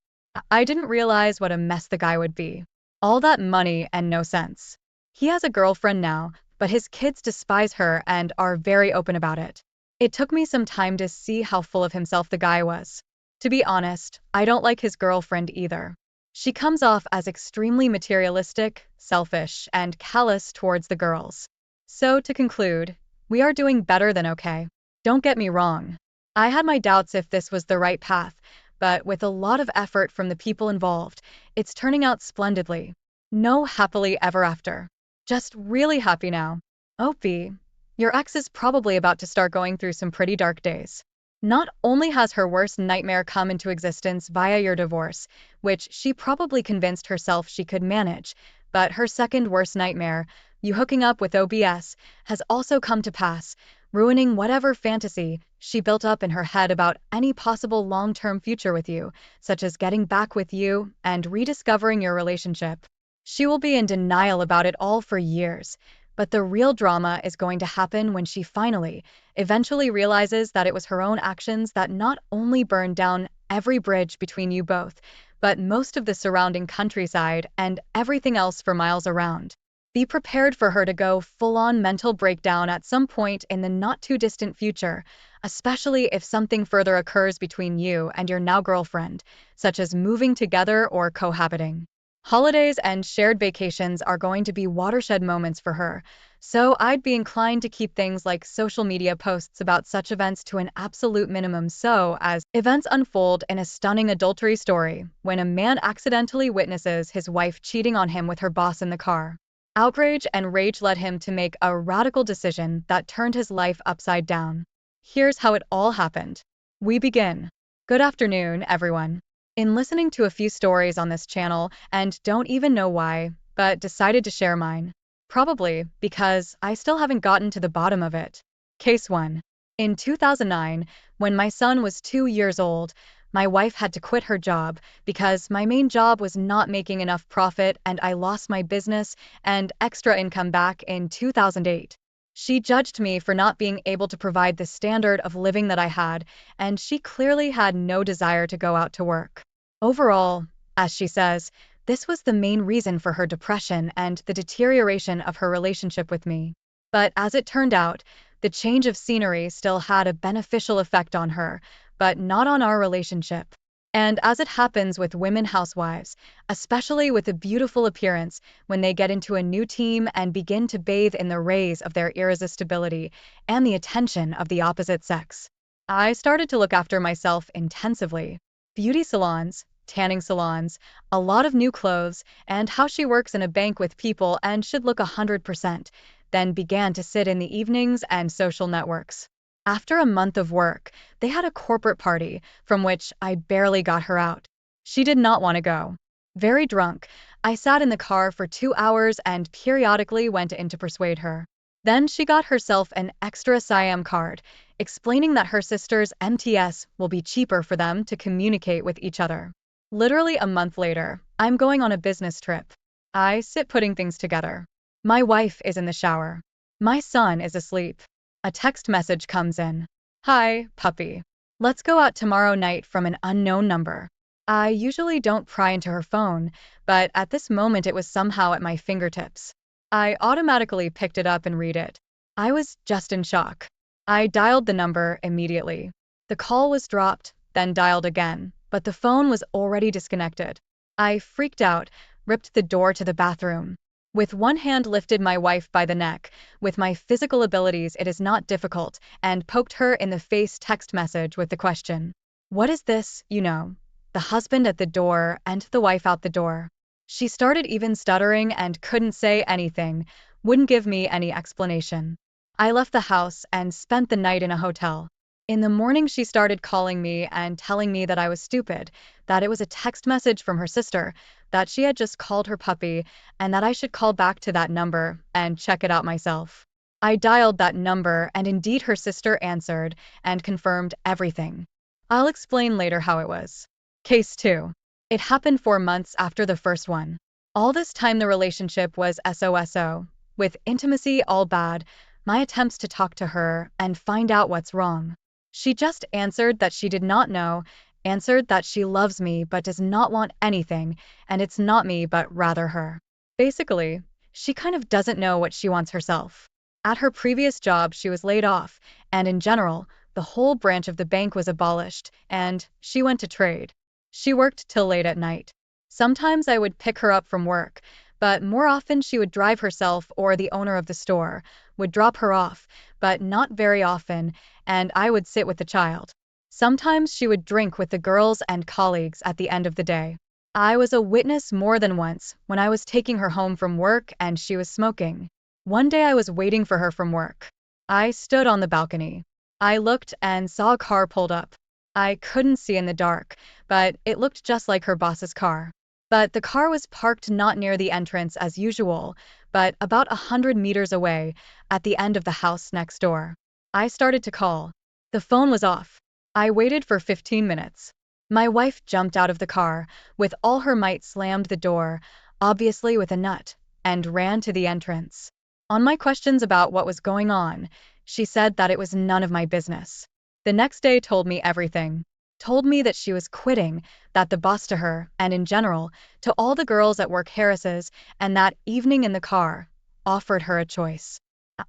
I didn't realize what a mess the guy would be. All that money and no sense. He has a girlfriend now, but his kids despise her and are very open about it. It took me some time to see how full of himself the guy was. To be honest, I don't like his girlfriend either. She comes off as extremely materialistic, selfish, and callous towards the girls. So, to conclude, we are doing better than okay. Don't get me wrong. I had my doubts if this was the right path, but with a lot of effort from the people involved, it's turning out splendidly. No happily ever after. Just really happy now. Opie, your ex is probably about to start going through some pretty dark days. Not only has her worst nightmare come into existence via your divorce, which she probably convinced herself she could manage, but her second worst nightmare, you hooking up with OBS, has also come to pass, ruining whatever fantasy she built up in her head about any possible long-term future with you, such as getting back with you and rediscovering your relationship. She will be in denial about it all for years, but the real drama is going to happen when she finally, eventually realizes that it was her own actions that not only burned down every bridge between you both, but most of the surrounding countryside and everything else for miles around. Be prepared for her to go full-on mental breakdown at some point in the not-too-distant future, especially if something further occurs between you and your now girlfriend, such as moving together or cohabiting. Holidays and shared vacations are going to be watershed moments for her, so I'd be inclined to keep things like social media posts about such events to an absolute minimum so as events unfold in a stunning adultery story when a man accidentally witnesses his wife cheating on him with her boss in the car. Outrage and rage led him to make a radical decision that turned his life upside down. Here's how it all happened. We begin. Good afternoon, everyone. In listening to a few stories on this channel and don't even know why, but decided to share mine. Probably because I still haven't gotten to the bottom of it. Case 1. In 2009, when my son was 2 years old, my wife had to quit her job because my main job was not making enough profit and I lost my business and extra income back in 2008. She judged me for not being able to provide the standard of living that I had, and she clearly had no desire to go out to work. Overall, as she says, this was the main reason for her depression and the deterioration of her relationship with me. But as it turned out, the change of scenery still had a beneficial effect on her, but not on our relationship. And as it happens with women housewives, especially with a beautiful appearance, when they get into a new team and begin to bathe in the rays of their irresistibility and the attention of the opposite sex, I started to look after myself intensively. Beauty salons, tanning salons, a lot of new clothes, and how she works in a bank with people and should look 100%, then began to sit in the evenings and social networks. After a month of work, they had a corporate party from which I barely got her out. She did not want to go. Very drunk, I sat in the car for 2 hours and periodically went in to persuade her. Then she got herself an extra Siam card, explaining that her sister's MTS will be cheaper for them to communicate with each other. Literally a month later, I'm going on a business trip. I sit putting things together. My wife is in the shower. My son is asleep. A text message comes in. Hi, puppy. Let's go out tomorrow night from an unknown number. I usually don't pry into her phone, but at this moment it was somehow at my fingertips. I automatically picked it up and read it. I was just in shock. I dialed the number immediately. The call was dropped, then dialed again, but the phone was already disconnected. I freaked out, ripped the door to the bathroom. With one hand lifted my wife by the neck, with my physical abilities it is not difficult, and poked her in the face text message with the question. What is this, you know? The husband at the door and the wife out the door. She started even stuttering and couldn't say anything, wouldn't give me any explanation. I left the house and spent the night in a hotel. In the morning she started calling me and telling me that I was stupid, that it was a text message from her sister, that she had just called her puppy, and that I should call back to that number and check it out myself. I dialed that number and indeed her sister answered and confirmed everything. I'll explain later how it was. Case 2. It happened 4 months after the first one. All this time, the relationship was SOSO, with intimacy all bad, my attempts to talk to her and find out what's wrong. She just answered that she did not know, answered that she loves me but does not want anything, and it's not me but rather her. Basically, she kind of doesn't know what she wants herself. At her previous job, she was laid off, and in general, the whole branch of the bank was abolished, and she went to trade. She worked till late at night. Sometimes I would pick her up from work, but more often she would drive herself or the owner of the store would drop her off, but not very often, and I would sit with the child. Sometimes she would drink with the girls and colleagues at the end of the day. I was a witness more than once when I was taking her home from work and she was smoking. One day I was waiting for her from work. I stood on the balcony. I looked and saw a car pulled up. I couldn't see in the dark, but it looked just like her boss's car. But the car was parked not near the entrance as usual, but about 100 meters away, at the end of the house next door. I started to call. The phone was off. I waited for 15 minutes. My wife jumped out of the car, with all her might slammed the door, obviously with a nut, and ran to the entrance. On my questions about what was going on, she said that it was none of my business. The next day told me everything. Told me that she was quitting, that the boss to her, and in general, to all the girls at work Harris's, and that evening in the car, offered her a choice.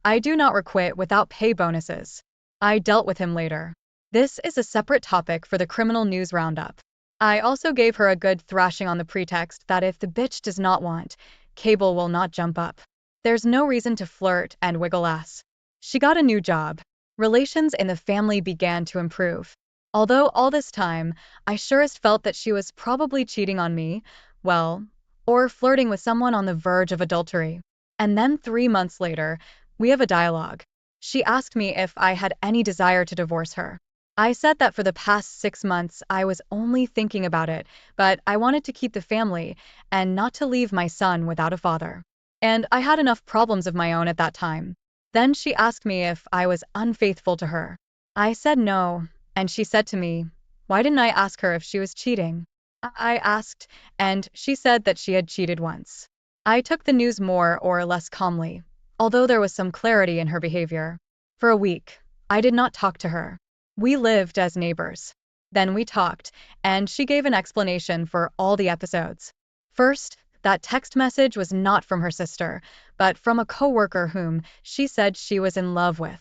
I do not requit without pay bonuses. I dealt with him later. This is a separate topic for the criminal news roundup. I also gave her a good thrashing on the pretext that if the bitch does not want, cable will not jump up. There's no reason to flirt and wiggle ass. She got a new job. Relations in the family began to improve. Although all this time, I surest felt that she was probably cheating on me, well, or flirting with someone on the verge of adultery. And then 3 months later, we have a dialogue. She asked me if I had any desire to divorce her. I said that for the past 6 months I was only thinking about it, but I wanted to keep the family and not to leave my son without a father. And I had enough problems of my own at that time. Then she asked me if I was unfaithful to her. I said no, and she said to me, why didn't I ask her if she was cheating? I asked, and she said that she had cheated once. I took the news more or less calmly, although there was some clarity in her behavior. For a week, I did not talk to her. We lived as neighbors. Then we talked, and she gave an explanation for all the episodes. First, that text message was not from her sister, but from a coworker whom she said she was in love with.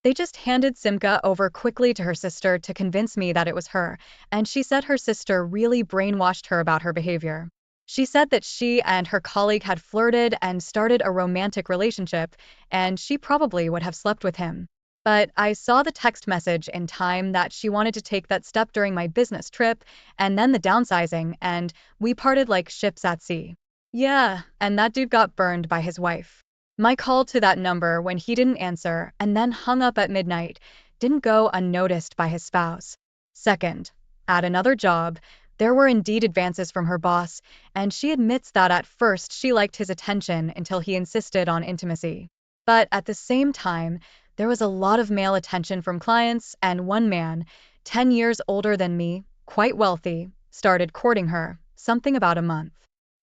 They just handed Simca over quickly to her sister to convince me that it was her, and she said her sister really brainwashed her about her behavior. She said that she and her colleague had flirted and started a romantic relationship, and she probably would have slept with him. But I saw the text message in time that she wanted to take that step during my business trip, and then the downsizing, and we parted like ships at sea. Yeah, and that dude got burned by his wife. My call to that number when he didn't answer and then hung up at midnight didn't go unnoticed by his spouse. Second, at another job, there were indeed advances from her boss, and she admits that at first she liked his attention until he insisted on intimacy. But at the same time, there was a lot of male attention from clients, and one man, 10 years older than me, quite wealthy, started courting her, something about a month.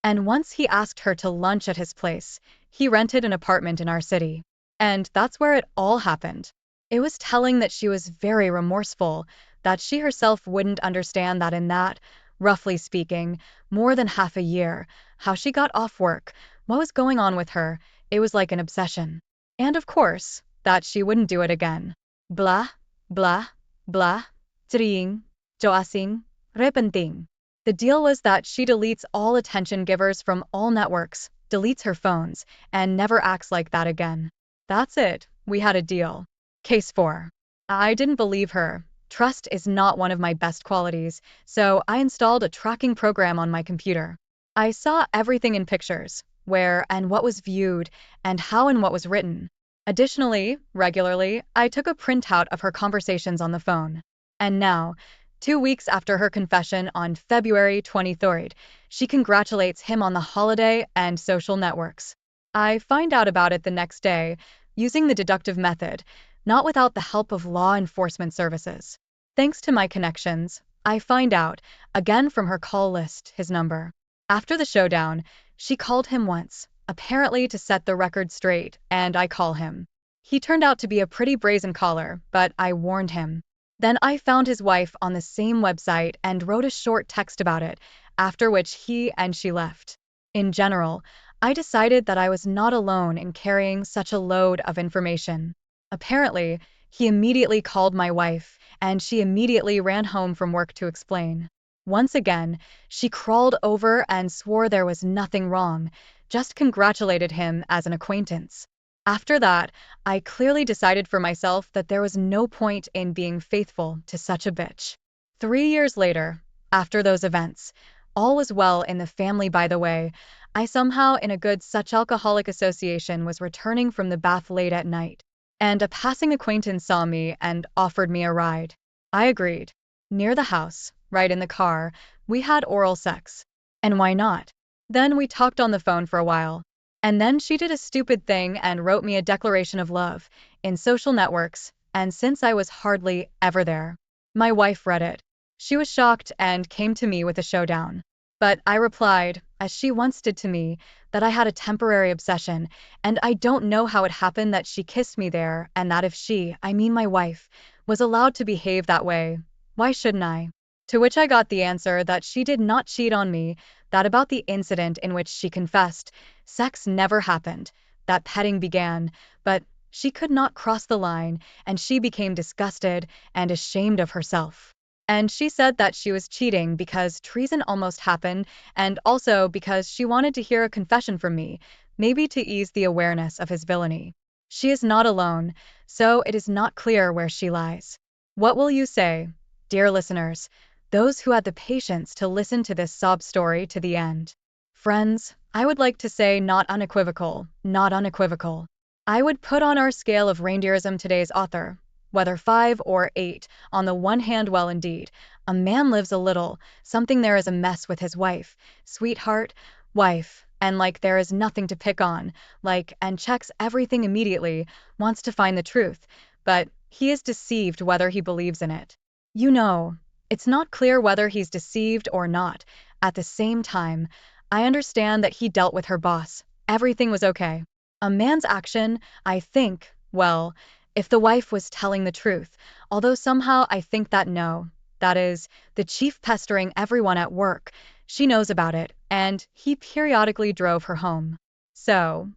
And once he asked her to lunch at his place, he rented an apartment in our city. And that's where it all happened. It was telling that she was very remorseful, that she herself wouldn't understand that in that, roughly speaking, more than half a year, how she got off work, what was going on with her, it was like an obsession. And of course, that she wouldn't do it again. Blah, blah, blah, tring, joasing, repenting. The deal was that she deletes all attention givers from all networks, deletes her phones, and never acts like that again. That's it, we had a deal. Case 4. I didn't believe her. Trust is not one of my best qualities, so I installed a tracking program on my computer. I saw everything in pictures, where and what was viewed, and how and what was written. Additionally, regularly, I took a printout of her conversations on the phone. And now, 2 weeks after her confession on February 23rd, she congratulates him on the holiday and social networks. I find out about it the next day, using the deductive method, not without the help of law enforcement services. Thanks to my connections, I find out, again from her call list, his number. After the showdown, She called him once, apparently to set the record straight, and I call him. He turned out to be a pretty brazen caller, but I warned him. Then I found his wife on the same website and wrote a short text about it, after which he and she left. In general, I decided that I was not alone in carrying such a load of information. Apparently, he immediately called my wife, and she immediately ran home from work to explain. Once again, she crawled over and swore there was nothing wrong, just congratulated him as an acquaintance. After that, I clearly decided for myself that there was no point in being faithful to such a bitch. 3 years later, after those events, all was well in the family by the way, I somehow in a good such alcoholic association was returning from the bath late at night, and a passing acquaintance saw me and offered me a ride. I agreed. Near the house, right in the car, we had oral sex. And why not? Then we talked on the phone for a while. And then she did a stupid thing and wrote me a declaration of love in social networks, and since I was hardly ever there, my wife read it. She was shocked and came to me with a showdown. But I replied, as she once did to me, that I had a temporary obsession, and I don't know how it happened that she kissed me there, and that if she, I mean my wife, was allowed to behave that way, why shouldn't I? To which I got the answer that she did not cheat on me, that about the incident in which she confessed, sex never happened, that petting began, but she could not cross the line, and she became disgusted and ashamed of herself. And she said that she was cheating because treason almost happened, and also because she wanted to hear a confession from me, maybe to ease the awareness of his villainy. She is not alone, so it is not clear where she lies. What will you say, dear listeners, those who had the patience to listen to this sob story to the end? Friends, I would like to say not unequivocal, not unequivocal. I would put on our scale of reindeerism today's author, whether 5 or 8, on the one hand well indeed, a man lives a little, something there is a mess with his wife, sweetheart, wife, and like there is nothing to pick on, like, and checks everything immediately, wants to find the truth, but he is deceived whether he believes in it. You know, it's not clear whether he's deceived or not. At the same time, I understand that he dealt with her boss. Everything was okay. A man's action, I think, well, if the wife was telling the truth, although somehow I think that no, that is, the chief pestering everyone at work, she knows about it, and he periodically drove her home. So,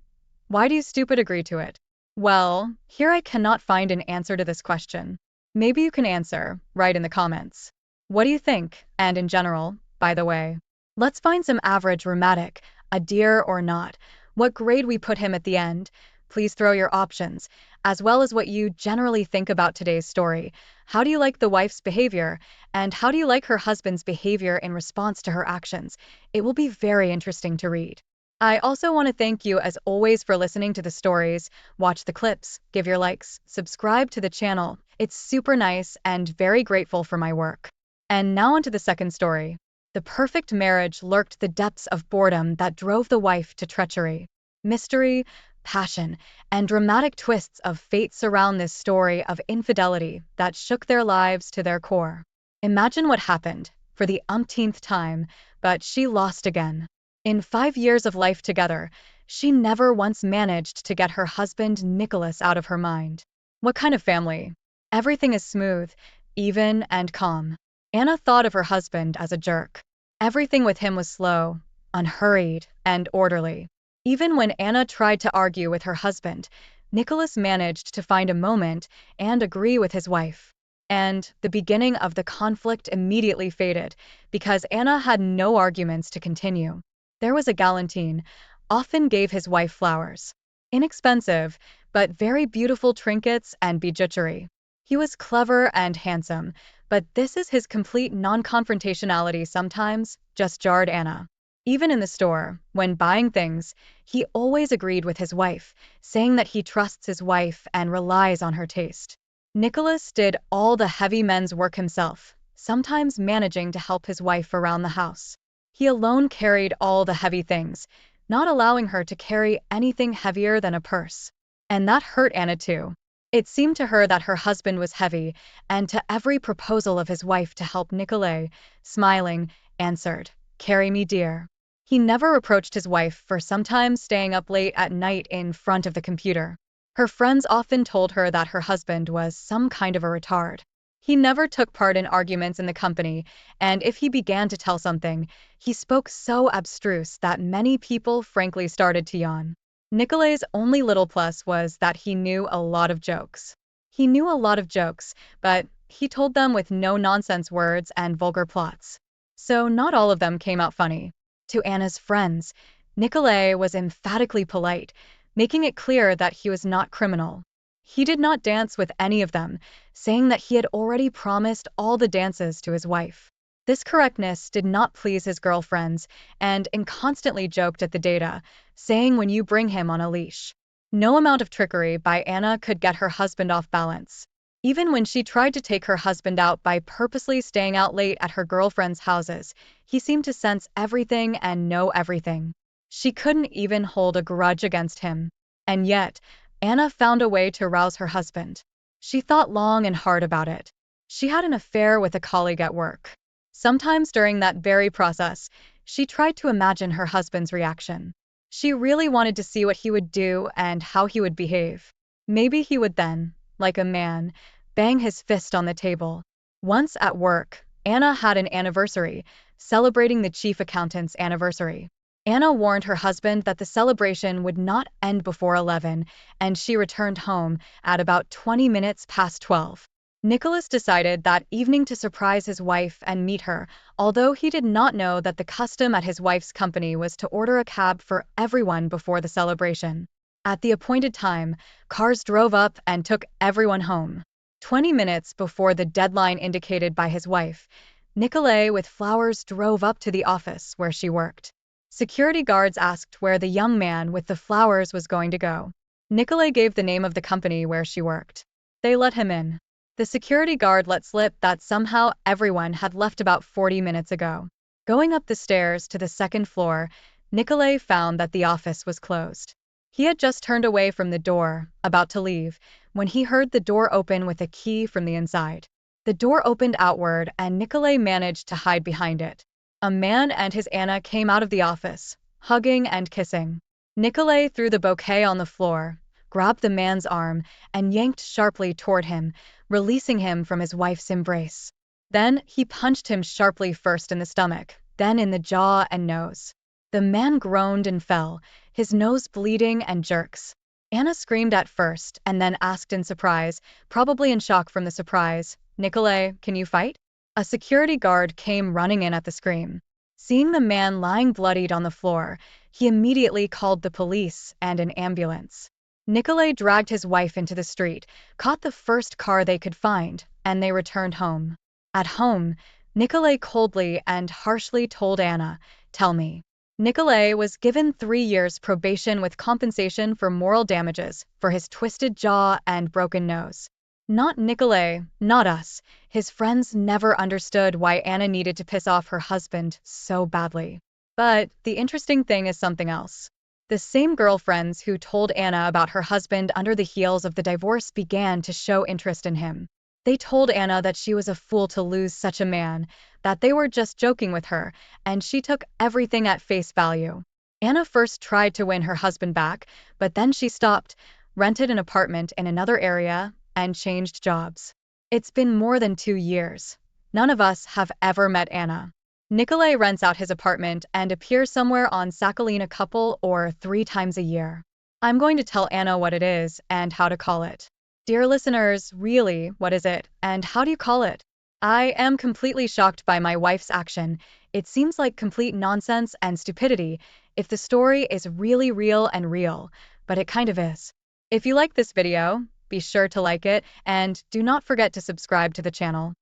why do you stupid agree to it? Well, here I cannot find an answer to this question. Maybe you can answer, write in the comments. What do you think? And in general, by the way, let's find some average rheumatic, a dear or not, what grade we put him at the end. Please throw your options, as well as what you generally think about today's story. How do you like the wife's behavior? And how do you like her husband's behavior in response to her actions? It will be very interesting to read. I also want to thank you as always for listening to the stories, watch the clips, give your likes, subscribe to the channel. It's super nice and very grateful for my work. And now onto the second story. The perfect marriage lurked the depths of boredom that drove the wife to treachery. Mystery, passion, and dramatic twists of fate surround this story of infidelity that shook their lives to their core. Imagine what happened, for the umpteenth time, but she lost again. In 5 years of life together, she never once managed to get her husband Nicholas out of her mind. What kind of family? Everything is smooth, even, and calm. Anna thought of her husband as a jerk. Everything with him was slow, unhurried, and orderly. Even when Anna tried to argue with her husband, Nicholas managed to find a moment and agree with his wife. And the beginning of the conflict immediately faded, because Anna had no arguments to continue. There was a galantine, often gave his wife flowers. Inexpensive, but very beautiful trinkets and bijouterie. He was clever and handsome, but this is his complete non-confrontationality sometimes just jarred Anna. Even in the store, when buying things, he always agreed with his wife, saying that he trusts his wife and relies on her taste. Nicholas did all the heavy men's work himself, sometimes managing to help his wife around the house. He alone carried all the heavy things, not allowing her to carry anything heavier than a purse. And that hurt Anna too. It seemed to her that her husband was heavy, and to every proposal of his wife to help Nicolay, smiling, answered, "Carry me, dear." He never reproached his wife for sometimes staying up late at night in front of the computer. Her friends often told her that her husband was some kind of a retard. He never took part in arguments in the company, and if he began to tell something, he spoke so abstruse that many people frankly started to yawn. Nicolay's only little plus was that he knew a lot of jokes. He knew a lot of jokes, but he told them with no-nonsense words and vulgar plots. So not all of them came out funny. To Anna's friends, Nicolay was emphatically polite, making it clear that he was not criminal. He did not dance with any of them, saying that he had already promised all the dances to his wife. This correctness did not please his girlfriends, and constantly joked at the data, saying when you bring him on a leash. No amount of trickery by Anna could get her husband off balance. Even when she tried to take her husband out by purposely staying out late at her girlfriends' houses, he seemed to sense everything and know everything. She couldn't even hold a grudge against him. And yet, Anna found a way to rouse her husband. She thought long and hard about it. She had an affair with a colleague at work. Sometimes during that very process, she tried to imagine her husband's reaction. She really wanted to see what he would do and how he would behave. Maybe he would then, like a man, bang his fist on the table. Once at work, Anna had an anniversary, celebrating the chief accountant's anniversary. Anna warned her husband that the celebration would not end before 11, and she returned home at about 20 minutes past 12. Nicholas decided that evening to surprise his wife and meet her, although he did not know that the custom at his wife's company was to order a cab for everyone before the celebration. At the appointed time, cars drove up and took everyone home. 20 minutes before the deadline indicated by his wife, Nicolay with flowers drove up to the office where she worked. Security guards asked where the young man with the flowers was going to go. Nicolay gave the name of the company where she worked. They let him in. The security guard let slip that somehow everyone had left about 40 minutes ago. Going up the stairs to the second floor, Nicolay found that the office was closed. He had just turned away from the door, about to leave, when he heard the door open with a key from the inside. The door opened outward and Nicolay managed to hide behind it. A man and his Anna came out of the office, hugging and kissing. Nicolay threw the bouquet on the floor, grabbed the man's arm, and yanked sharply toward him, releasing him from his wife's embrace. Then he punched him sharply first in the stomach, then in the jaw and nose. The man groaned and fell, his nose bleeding and jerks. Anna screamed at first and then asked in surprise, probably in shock from the surprise, "Nicolay, can you fight?" A security guard came running in at the scream. Seeing the man lying bloodied on the floor, he immediately called the police and an ambulance. Nicolay dragged his wife into the street, caught the first car they could find, and they returned home. At home, Nicolay coldly and harshly told Anna, "Tell me." Nicolay was given 3 years probation with compensation for moral damages for his twisted jaw and broken nose. Not Nicolay, not us. His friends never understood why Anna needed to piss off her husband so badly. But the interesting thing is something else. The same girlfriends who told Anna about her husband under the heels of the divorce began to show interest in him. They told Anna that she was a fool to lose such a man, that they were just joking with her, and she took everything at face value. Anna first tried to win her husband back, but then she stopped, rented an apartment in another area, and changed jobs. It's been more than 2 years. None of us have ever met Anna. Nicolay rents out his apartment and appears somewhere on Sakhalin a couple or 3 times a year. I'm going to tell Anna what it is and how to call it. Dear listeners, really, what is it, and how do you call it? I am completely shocked by my wife's action. It seems like complete nonsense and stupidity if the story is really real, but it kind of is. If you like this video, be sure to like it, and do not forget to subscribe to the channel.